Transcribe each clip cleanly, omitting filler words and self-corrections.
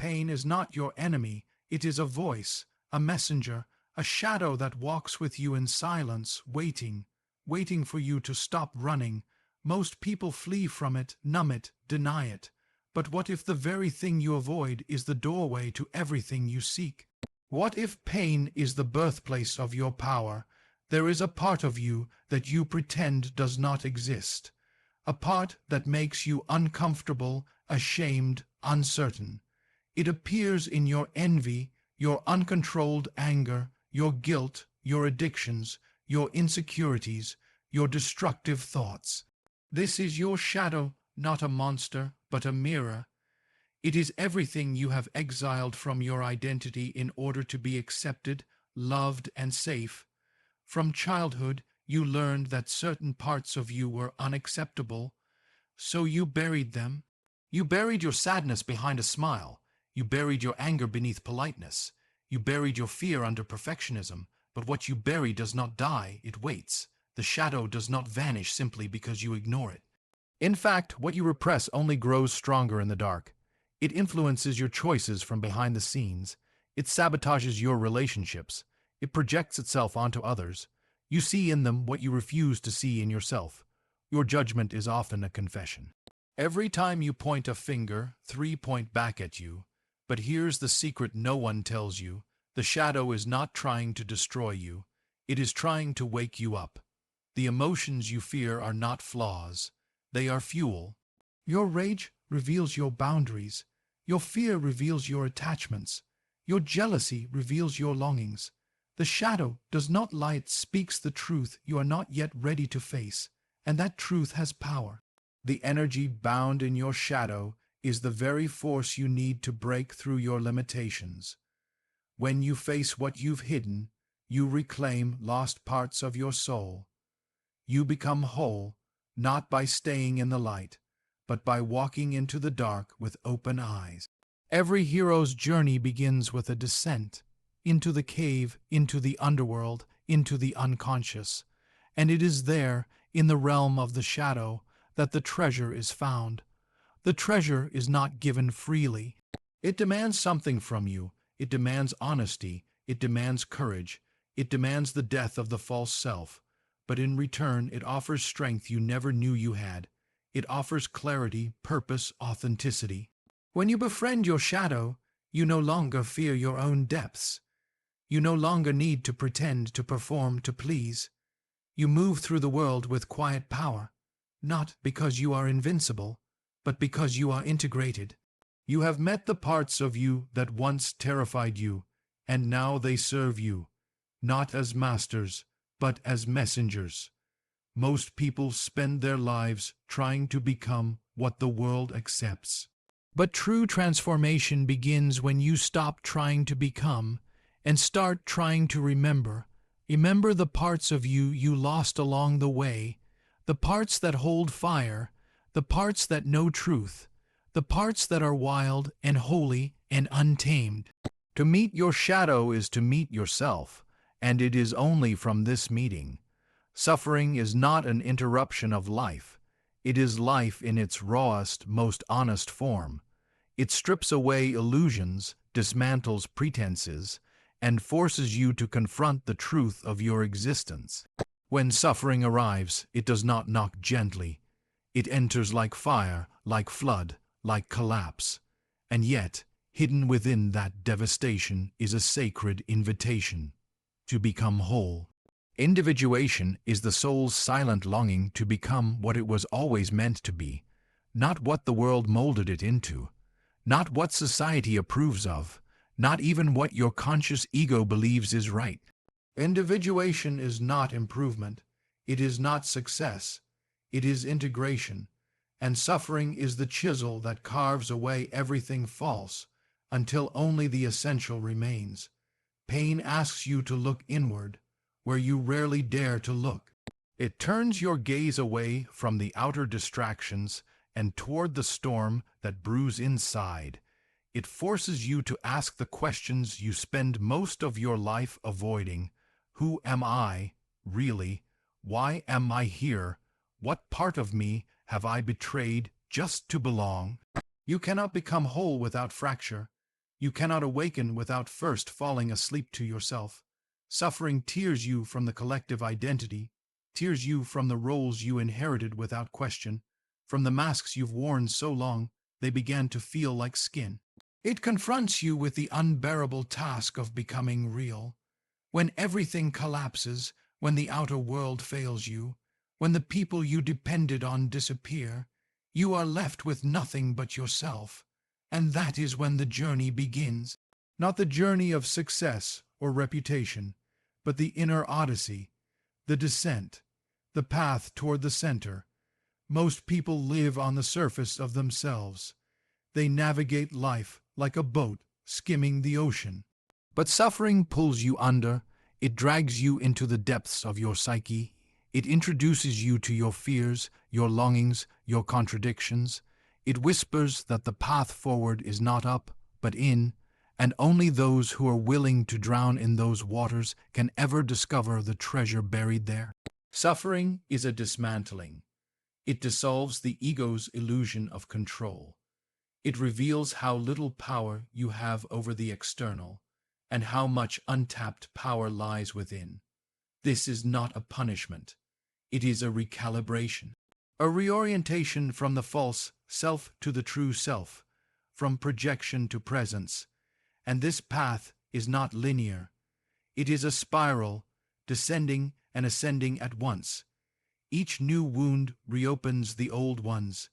pain is not your enemy, it is a voice, a messenger, a shadow that walks with you in silence, waiting for you to stop running. Most people flee from it, numb it, deny it. But what if the very thing you avoid is the doorway to everything you seek? What if pain is the birthplace of your power? There is a part of you that you pretend does not exist. A part that makes you uncomfortable, ashamed, uncertain. It appears in your envy, your uncontrolled anger, your guilt, your addictions, your insecurities, your destructive thoughts. This is your shadow, not a monster, but a mirror. It is everything you have exiled from your identity in order to be accepted, loved, and safe. From childhood, you learned that certain parts of you were unacceptable, so you buried them. You buried your sadness behind a smile. You buried your anger beneath politeness. You buried your fear under perfectionism. But what you bury does not die, it waits. The shadow does not vanish simply because you ignore it. In fact, what you repress only grows stronger in the dark. It influences your choices from behind the scenes. It sabotages your relationships. It projects itself onto others. You see in them what you refuse to see in yourself. Your judgment is often a confession. Every time you point a finger, 3 point back at you. But here's the secret no one tells you. The shadow is not trying to destroy you. It is trying to wake you up. The emotions you fear are not flaws. They are fuel. Your rage reveals your boundaries. Your fear reveals your attachments. Your jealousy reveals your longings. The shadow does not lie, it speaks the truth you are not yet ready to face, and that truth has power. The energy bound in your shadow is the very force you need to break through your limitations. When you face what you've hidden, you reclaim lost parts of your soul. You become whole, not by staying in the light, but by walking into the dark with open eyes. Every hero's journey begins with a descent into the cave, into the underworld, into the unconscious. And it is there, in the realm of the shadow, that the treasure is found. The treasure is not given freely. It demands something from you. It demands honesty. It demands courage. It demands the death of the false self. But in return, it offers strength you never knew you had. It offers clarity, purpose, authenticity. When you befriend your shadow, you no longer fear your own depths. You no longer need to pretend, to perform, to please. You move through the world with quiet power, not because you are invincible, but because you are integrated. You have met the parts of you that once terrified you, and now they serve you, not as masters, but as messengers. Most people spend their lives trying to become what the world accepts. But true transformation begins when you stop trying to become and start trying to remember. Remember the parts of you you lost along the way, the parts that hold fire, the parts that know truth, the parts that are wild and holy and untamed. To meet your shadow is to meet yourself, and it is only from this meeting. Suffering is not an interruption of life. It is life in its rawest, most honest form. It strips away illusions, dismantles pretenses, and forces you to confront the truth of your existence. When suffering arrives, it does not knock gently. It enters like fire, like flood, like collapse. And yet, hidden within that devastation is a sacred invitation to become whole. Individuation is the soul's silent longing to become what it was always meant to be, not what the world molded it into, not what society approves of, not even what your conscious ego believes is right. Individuation is not improvement. It is not success. It is integration. And suffering is the chisel that carves away everything false until only the essential remains. Pain asks you to look inward, where you rarely dare to look. It turns your gaze away from the outer distractions and toward the storm that brews inside. It forces you to ask the questions you spend most of your life avoiding. Who am I, really? Why am I here? What part of me have I betrayed just to belong? You cannot become whole without fracture. You cannot awaken without first falling asleep to yourself. Suffering tears you from the collective identity, tears you from the roles you inherited without question, from the masks you've worn so long they began to feel like skin. It confronts you with the unbearable task of becoming real. When everything collapses, when the outer world fails you, when the people you depended on disappear, you are left with nothing but yourself. And that is when the journey begins. Not the journey of success or reputation, but the inner odyssey, the descent, the path toward the center. Most people live on the surface of themselves. They navigate life like a boat skimming the ocean. But suffering pulls you under, it drags you into the depths of your psyche, it introduces you to your fears, your longings, your contradictions. It whispers that the path forward is not up, but in, and only those who are willing to drown in those waters can ever discover the treasure buried there. Suffering is a dismantling. It dissolves the ego's illusion of control. It reveals how little power you have over the external, and how much untapped power lies within. This is not a punishment. It is a recalibration, a reorientation from the false self to the true self, from projection to presence. And this path is not linear. It is a spiral, descending and ascending at once. Each new wound reopens the old ones.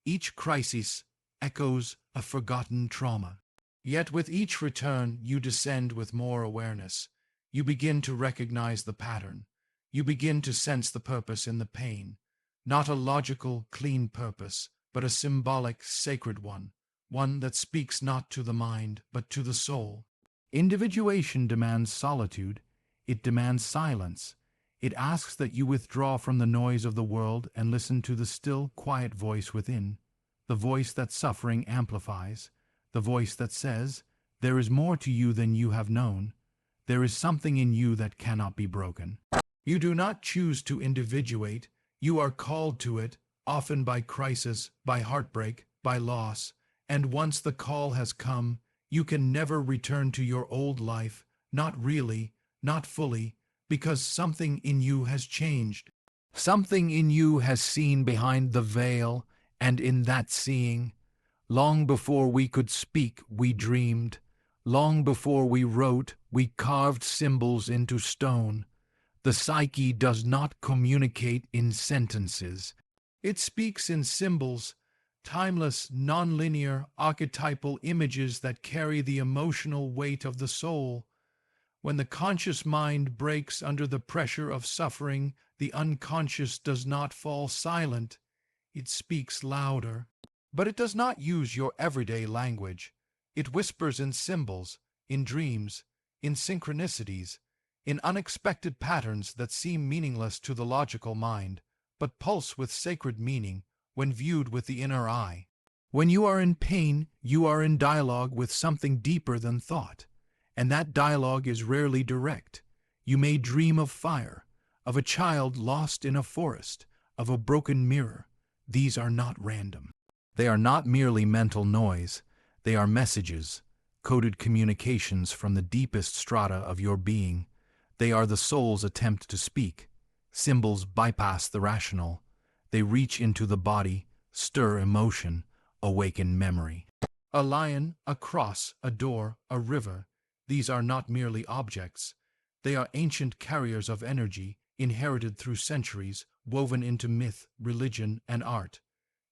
Each crisis echoes a forgotten trauma. Yet with each return, you descend with more awareness. You begin to recognize the pattern. You begin to sense the purpose in the pain. Not a logical, clean purpose, but a symbolic, sacred one. One that speaks not to the mind, but to the soul. Individuation demands solitude. It demands silence. It asks that you withdraw from the noise of the world and listen to the still, quiet voice within, the voice that suffering amplifies, the voice that says, "There is more to you than you have known. There is something in you that cannot be broken." You do not choose to individuate. You are called to it, often by crisis, by heartbreak, by loss. And once the call has come, you can never return to your old life, not really, not fully, because something in you has changed. Something in you has seen behind the veil, and in that seeing, long before we could speak, we dreamed. Long before we wrote, we carved symbols into stone. The psyche does not communicate in sentences. It speaks in symbols, timeless, nonlinear, archetypal images that carry the emotional weight of the soul. When the conscious mind breaks under the pressure of suffering, the unconscious does not fall silent. It speaks louder. But it does not use your everyday language. It whispers in symbols, in dreams, in synchronicities, in unexpected patterns that seem meaningless to the logical mind, but pulse with sacred meaning when viewed with the inner eye. When you are in pain, you are in dialogue with something deeper than thought, and that dialogue is rarely direct. You may dream of fire, of a child lost in a forest, of a broken mirror. These are not random. They are not merely mental noise. They are messages, coded communications from the deepest strata of your being. They are the soul's attempt to speak. Symbols bypass the rational. They reach into the body, stir emotion, awaken memory. A lion, a cross, a door, a river. These are not merely objects. They are ancient carriers of energy, inherited through centuries, woven into myth, religion, and art.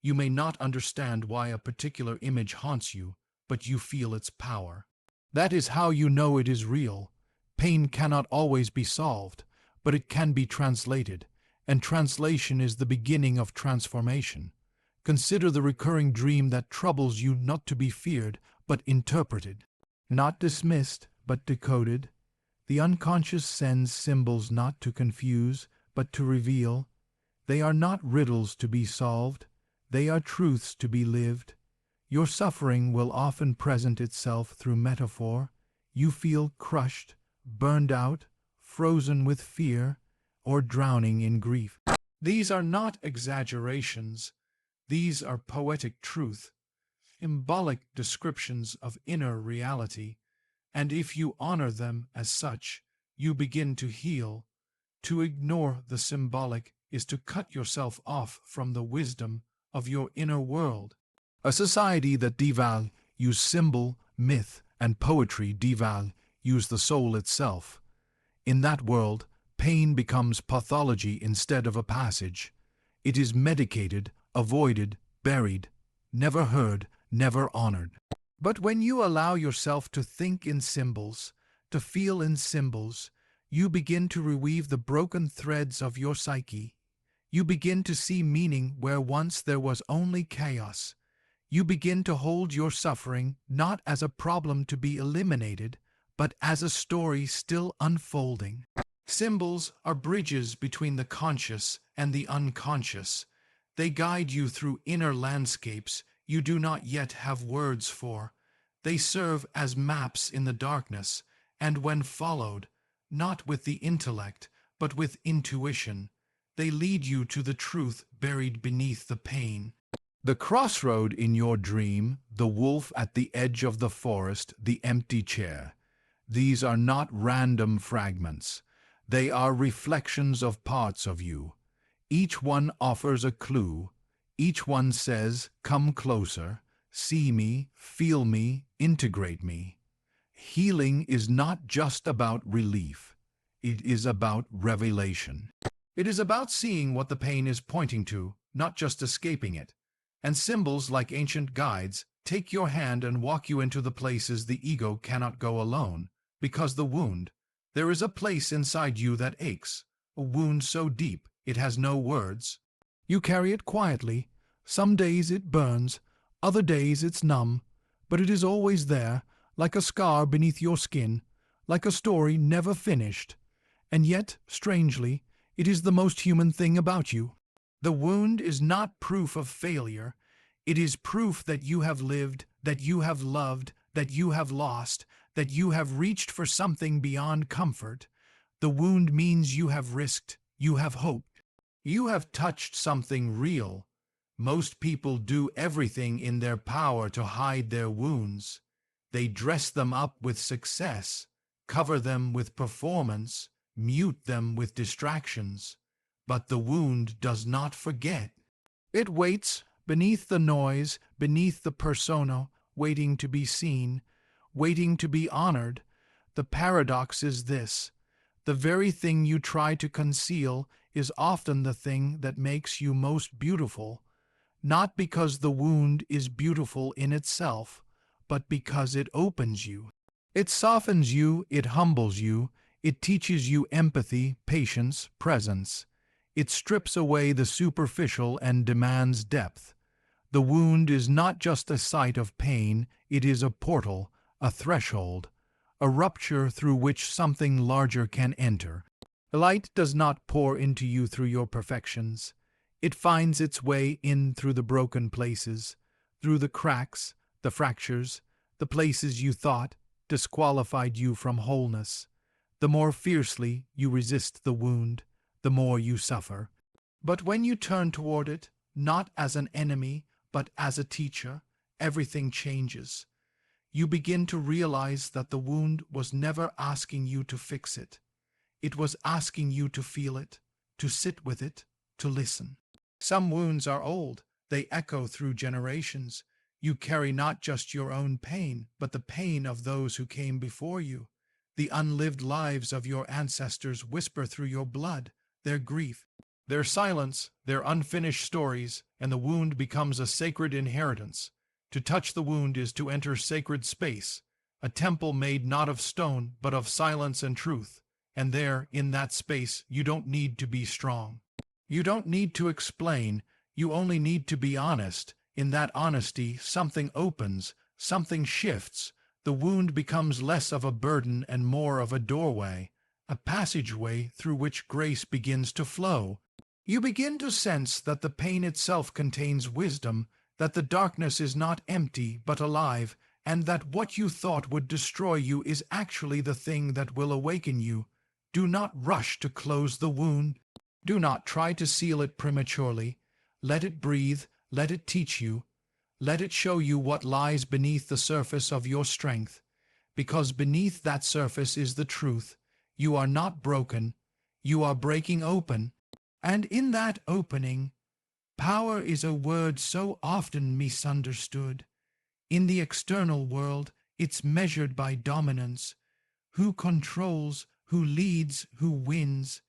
You may not understand why a particular image haunts you, but you feel its power. That is how you know it is real. Pain cannot always be solved, but it can be translated, and translation is the beginning of transformation. Consider the recurring dream that troubles you, not to be feared, but interpreted. Not dismissed, but decoded. The unconscious sends symbols not to confuse, but to reveal. They are not riddles to be solved. They are truths to be lived. Your suffering will often present itself through metaphor. You feel crushed, burned out, frozen with fear, or drowning in grief. These are not exaggerations. These are poetic truth. symbolic descriptions of inner reality, and if you honor them as such, you begin to heal. To ignore the symbolic is to cut yourself off from the wisdom of your inner world. A society that devalues symbol, myth, and poetry devalues the soul itself. In that world, pain becomes pathology instead of a passage. It is medicated, avoided, buried, never heard, never honored. But when you allow yourself to think in symbols, to feel in symbols, you begin to reweave the broken threads of your psyche. You begin to see meaning where once there was only chaos. You begin to hold your suffering not as a problem to be eliminated, but as a story still unfolding. Symbols are bridges between the conscious and the unconscious. They guide you through inner landscapes you do not yet have words for. They serve as maps in the darkness, and when followed, not with the intellect, but with intuition, they lead you to the truth buried beneath the pain. The crossroad in your dream, the wolf at the edge of the forest, the empty chair. These are not random fragments. They are reflections of parts of you. Each one offers a clue. Each one says, "Come closer, see me, feel me, integrate me." Healing is not just about relief. It is about revelation. It is about seeing what the pain is pointing to, not just escaping it. And symbols, like ancient guides, take your hand and walk you into the places the ego cannot go alone. Because there is a place inside you that aches, a wound so deep it has no words. You carry it quietly. Some days it burns, other days it's numb, but it is always there, like a scar beneath your skin, like a story never finished. And yet, strangely, it is the most human thing about you. The wound is not proof of failure. It is proof that you have lived, that you have loved, that you have lost, that you have reached for something beyond comfort. The wound means you have risked, you have hoped. You have touched something real. Most people do everything in their power to hide their wounds. They dress them up with success, cover them with performance, mute them with distractions. But the wound does not forget. It waits beneath the noise, beneath the persona, waiting to be seen, waiting to be honored. The paradox is this: the very thing you try to conceal is often the thing that makes you most beautiful, not because the wound is beautiful in itself, but because it opens you. It softens you, it humbles you, it teaches you empathy, patience, presence. It strips away the superficial and demands depth. The wound is not just a site of pain, it is a portal, a threshold, a rupture through which something larger can enter. Light does not pour into you through your perfections. It finds its way in through the broken places, through the cracks, the fractures, the places you thought disqualified you from wholeness. The more fiercely you resist the wound, the more you suffer. But when you turn toward it, not as an enemy, but as a teacher, everything changes. You begin to realize that the wound was never asking you to fix it. It was asking you to feel it, to sit with it, to listen. Some wounds are old. They echo through generations. You carry not just your own pain, but the pain of those who came before you. The unlived lives of your ancestors whisper through your blood, their grief, their silence, their unfinished stories, and the wound becomes a sacred inheritance. To touch the wound is to enter sacred space, a temple made not of stone, but of silence and truth. And there, in that space, you don't need to be strong. You don't need to explain, you only need to be honest. In that honesty, something opens, something shifts. The wound becomes less of a burden and more of a doorway, a passageway through which grace begins to flow. You begin to sense that the pain itself contains wisdom, that the darkness is not empty but alive, and that what you thought would destroy you is actually the thing that will awaken you. Do not rush to close the wound. Do not try to seal it prematurely. Let it breathe, let it teach you. Let it show you what lies beneath the surface of your strength, because beneath that surface is the truth. You are not broken, you are breaking open, and in that opening, power is a word so often misunderstood. In the external world, it's measured by dominance, who controls, who leads, who wins.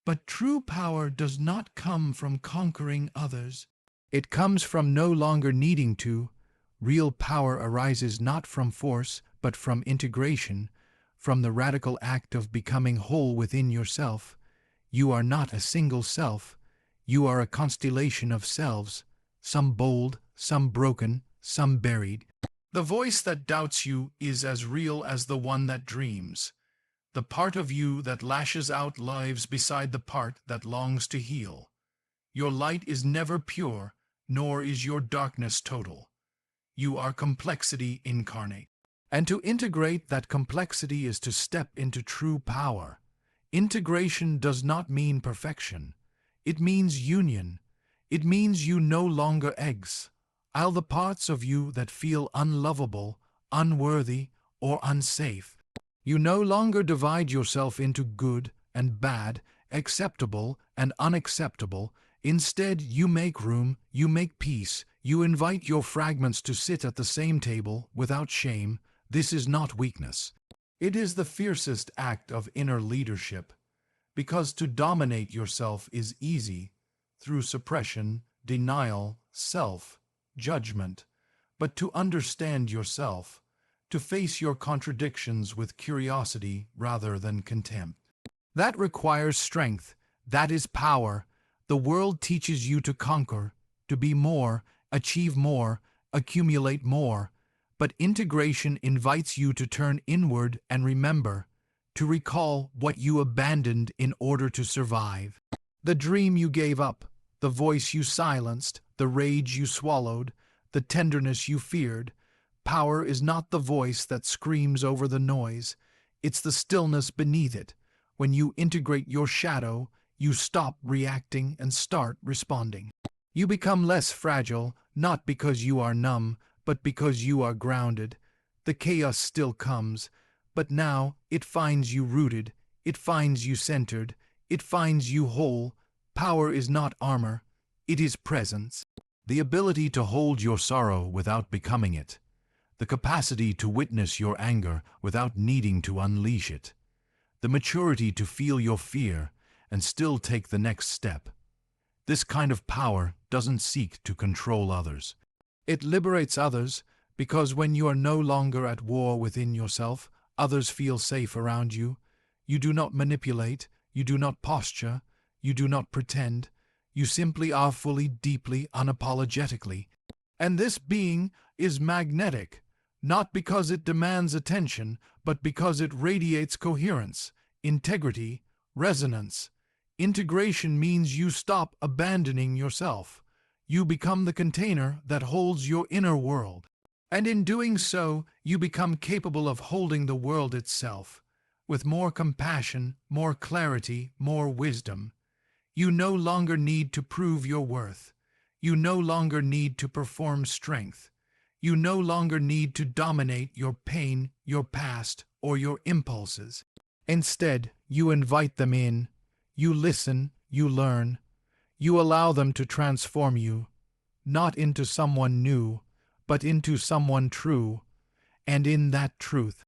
But true power does not come from conquering others. It comes from no longer needing to. Real power arises not from force, but from integration, from the radical act of becoming whole within yourself. You are not a single self. You are a constellation of selves, some bold, some broken, some buried. The voice that doubts you is as real as the one that dreams. The part of you that lashes out lives beside the part that longs to heal. Your light is never pure, nor is your darkness total. You are complexity incarnate. And to integrate that complexity is to step into true power. Integration does not mean perfection. It means union. It means you no longer exile the parts of you that feel unlovable, unworthy, or unsafe. You no longer divide yourself into good and bad, acceptable and unacceptable. Instead, you make room, you make peace, you invite your fragments to sit at the same table without shame. This is not weakness. It is the fiercest act of inner leadership, because to dominate yourself is easy through suppression, denial, self-judgment, but to understand yourself, to face your contradictions with curiosity rather than contempt. That requires strength. That is power. The world teaches you to conquer, to be more, achieve more, accumulate more. But integration invites you to turn inward and remember, to recall what you abandoned in order to survive. The dream you gave up, the voice you silenced, the rage you swallowed, the tenderness you feared. Power is not the voice that screams over the noise. It's the stillness beneath it. When you integrate your shadow, you stop reacting and start responding. You become less fragile, not because you are numb, but because you are grounded. The chaos still comes, but now it finds you rooted, it finds you centered, it finds you whole. Power is not armor, it is presence. The ability to hold your sorrow without becoming it. The capacity to witness your anger without needing to unleash it. The maturity to feel your fear and still take the next step. This kind of power doesn't seek to control others. It liberates others because when you are no longer at war within yourself, others feel safe around you. You do not manipulate, you do not posture, you do not pretend. You simply are fully, deeply, unapologetically. And this being is magnetic, not because it demands attention, but because it radiates coherence, integrity, resonance. Integration means you stop abandoning yourself. You become the container that holds your inner world. And in doing so, you become capable of holding the world itself, with more compassion, more clarity, more wisdom. You no longer need to prove your worth. You no longer need to perform strength. You no longer need to dominate your pain, your past, or your impulses. Instead, you invite them in. You listen, you learn. You allow them to transform you, not into someone new, but into someone true. And in that truth,